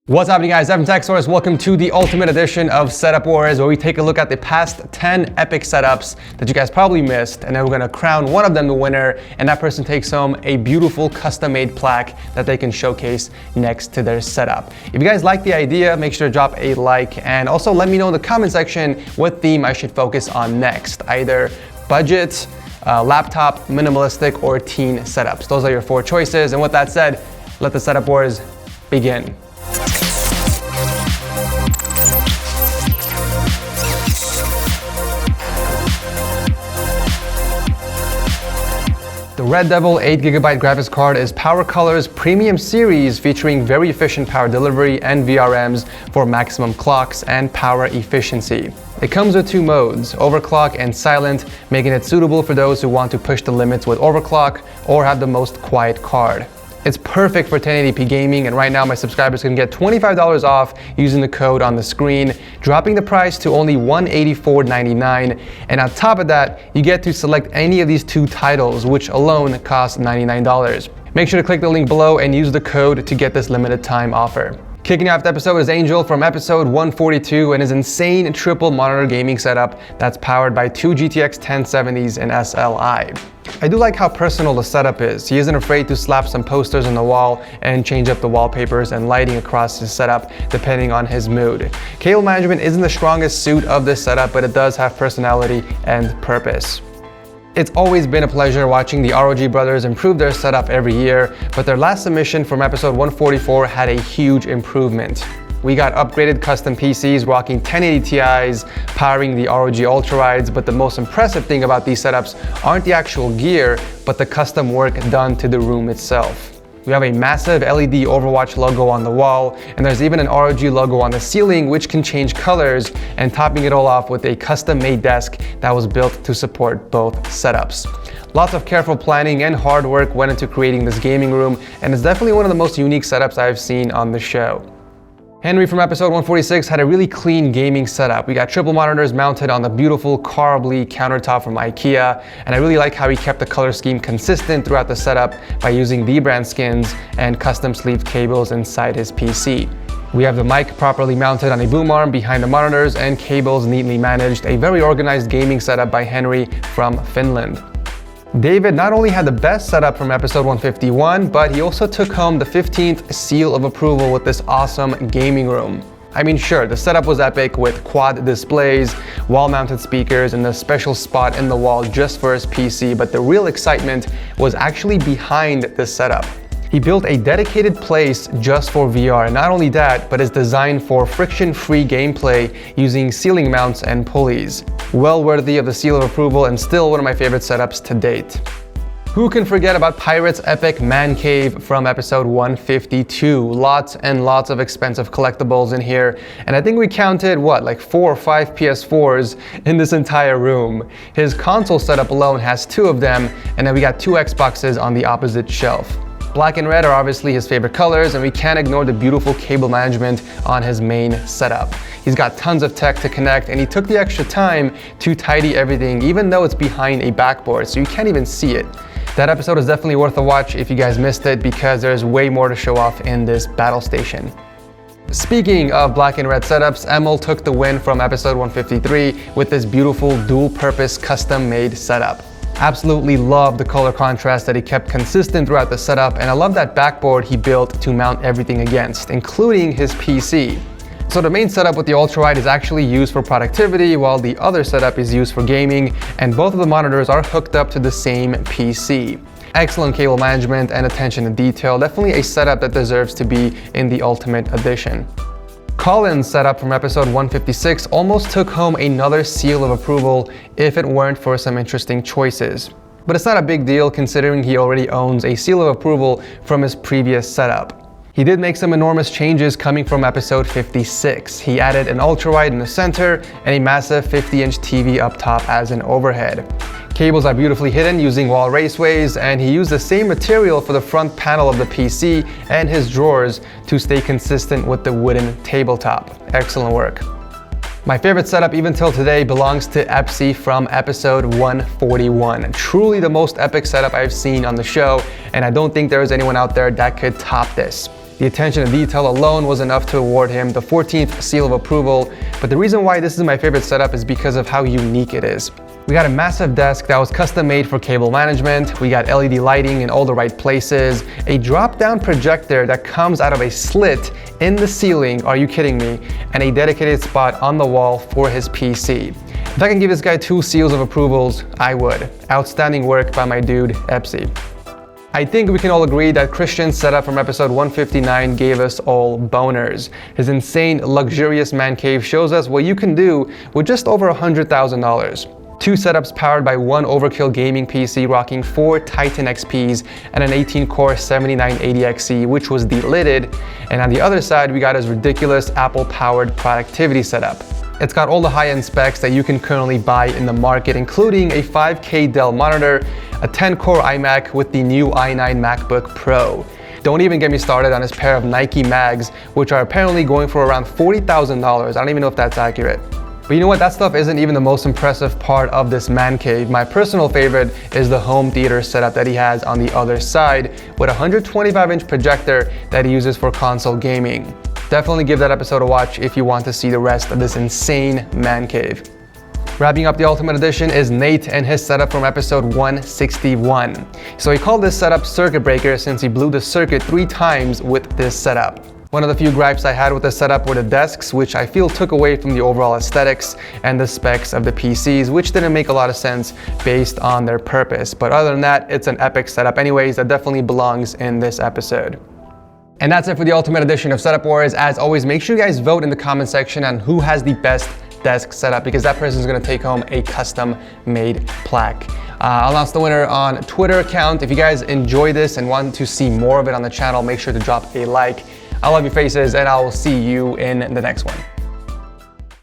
What's happening, guys? I'm Techsource. Welcome to the ultimate edition of Setup Wars, where we take a look at the past 10 epic setups that you guys probably missed, and then we're gonna crown one of them the winner, and that person takes home a beautiful custom-made plaque that they can showcase next to their setup. If you guys like the idea, make sure to drop a like, and also let me know in the comment section what theme I should focus on next, either budget, laptop, minimalistic, or teen setups. Those are your 4 choices, and with that said, let the Setup Wars begin. The Red Devil 8GB graphics card is PowerColor's premium series, featuring very efficient power delivery and VRMs for maximum clocks and power efficiency. It comes with 2 modes, overclock and silent, making it suitable for those who want to push the limits with overclock or have the most quiet card. It's perfect for 1080p gaming, and right now my subscribers can get $25 off using the code on the screen, dropping the price to only $184.99. And on top of that, you get to select any of these 2 titles, which alone cost $99. Make sure to click the link below and use the code to get this limited time offer. Kicking off the episode is Angel from episode 142 and his insane triple monitor gaming setup that's powered by 2 GTX 1070s and SLI. I do like how personal the setup is. He isn't afraid to slap some posters on the wall and change up the wallpapers and lighting across his setup depending on his mood. Cable management isn't the strongest suit of this setup, but it does have personality and purpose. It's always been a pleasure watching the ROG brothers improve their setup every year, but their last submission from episode 144 had a huge improvement. We got upgraded custom PCs rocking 1080 Ti's, powering the ROG Ultrarides, but the most impressive thing about these setups aren't the actual gear, but the custom work done to the room itself. We have a massive LED Overwatch logo on the wall, and there's even an ROG logo on the ceiling which can change colors, and topping it all off with a custom-made desk that was built to support both setups. Lots of careful planning and hard work went into creating this gaming room, and it's definitely one of the most unique setups I've seen on the show. Henry from episode 146 had a really clean gaming setup. We got triple monitors mounted on the beautiful Carbly countertop from IKEA, and I really like how he kept the color scheme consistent throughout the setup by using V-brand skins and custom sleeved cables inside his PC. We have the mic properly mounted on a boom arm behind the monitors and cables neatly managed. A very organized gaming setup by Henry from Finland. David not only had the best setup from episode 151, but he also took home the 15th seal of approval with this awesome gaming room. I mean, sure, the setup was epic with quad displays, wall-mounted speakers, and a special spot in the wall just for his PC, but the real excitement was actually behind this setup. He built a dedicated place just for VR, and not only that, but is designed for friction-free gameplay using ceiling mounts and pulleys. Well worthy of the seal of approval and still one of my favorite setups to date. Who can forget about Pirate's epic Mancave from episode 152? Lots and lots of expensive collectibles in here, and I think we counted, like 4 or 5 PS4s in this entire room. His console setup alone has 2 of them, and then we got 2 Xboxes on the opposite shelf. Black and red are obviously his favorite colors, and we can't ignore the beautiful cable management on his main setup. He's got tons of tech to connect, and he took the extra time to tidy everything, even though it's behind a backboard, so you can't even see it. That episode is definitely worth a watch if you guys missed it, because there's way more to show off in this battle station. Speaking of black and red setups, Emel took the win from episode 153 with this beautiful dual-purpose custom-made setup. Absolutely love the color contrast that he kept consistent throughout the setup, and I love that backboard he built to mount everything against, including his PC. So the main setup with the Ultraride is actually used for productivity, while the other setup is used for gaming, and both of the monitors are hooked up to the same PC. Excellent cable management and attention to detail, definitely a setup that deserves to be in the Ultimate Edition. Colins Setup from episode 156 almost took home another seal of approval if it weren't for some interesting choices. But it's not a big deal considering he already owns a seal of approval from his previous setup. He did make some enormous changes coming from episode 56. He added an ultrawide in the center and a massive 50-inch TV up top as an overhead. Cables are beautifully hidden using wall raceways, and he used the same material for the front panel of the PC and his drawers to stay consistent with the wooden tabletop. Excellent work. My favorite setup even till today belongs to Epsi from episode 141. Truly the most epic setup I've seen on the show, and I don't think there is anyone out there that could top this. The attention to detail alone was enough to award him the 14th seal of approval, but the reason why this is my favorite setup is because of how unique it is. We got a massive desk that was custom made for cable management, we got LED lighting in all the right places, a drop-down projector that comes out of a slit in the ceiling, are you kidding me, and a dedicated spot on the wall for his PC. If I can give this guy 2 seals of approvals, I would. Outstanding work by my dude, Epsy. I think we can all agree that Christian's setup from episode 159 gave us all boners. His insane, luxurious man cave shows us what you can do with just over $100,000. 2 setups powered by 1 overkill gaming PC rocking 4 Titan XPs and an 18-core 7980XE, which was delidded. And on the other side, we got his ridiculous Apple-powered productivity setup. It's got all the high-end specs that you can currently buy in the market, including a 5K Dell monitor, a 10-core iMac with the new i9 MacBook Pro. Don't even get me started on his pair of Nike mags, which are apparently going for around $40,000. I don't even know if that's accurate. But you know what, that stuff isn't even the most impressive part of this man cave. My personal favorite is the home theater setup that he has on the other side with a 125-inch projector that he uses for console gaming. Definitely give that episode a watch if you want to see the rest of this insane man cave. Wrapping up the Ultimate Edition is Nate and his setup from episode 161. So he called this setup Circuit Breaker since he blew the circuit 3 times with this setup. One of the few gripes I had with the setup were the desks, which I feel took away from the overall aesthetics, and the specs of the PCs, which didn't make a lot of sense based on their purpose. But other than that, it's an epic setup anyways that definitely belongs in this episode. And that's it for the Ultimate Edition of Setup Wars. As always, make sure you guys vote in the comment section on who has the best desk setup, because that person is going to take home a custom made plaque. I'll announce the winner on Twitter account. If you guys enjoy this and want to see more of it on the channel, make sure to drop a like. I love your faces, and I will see you in the next one.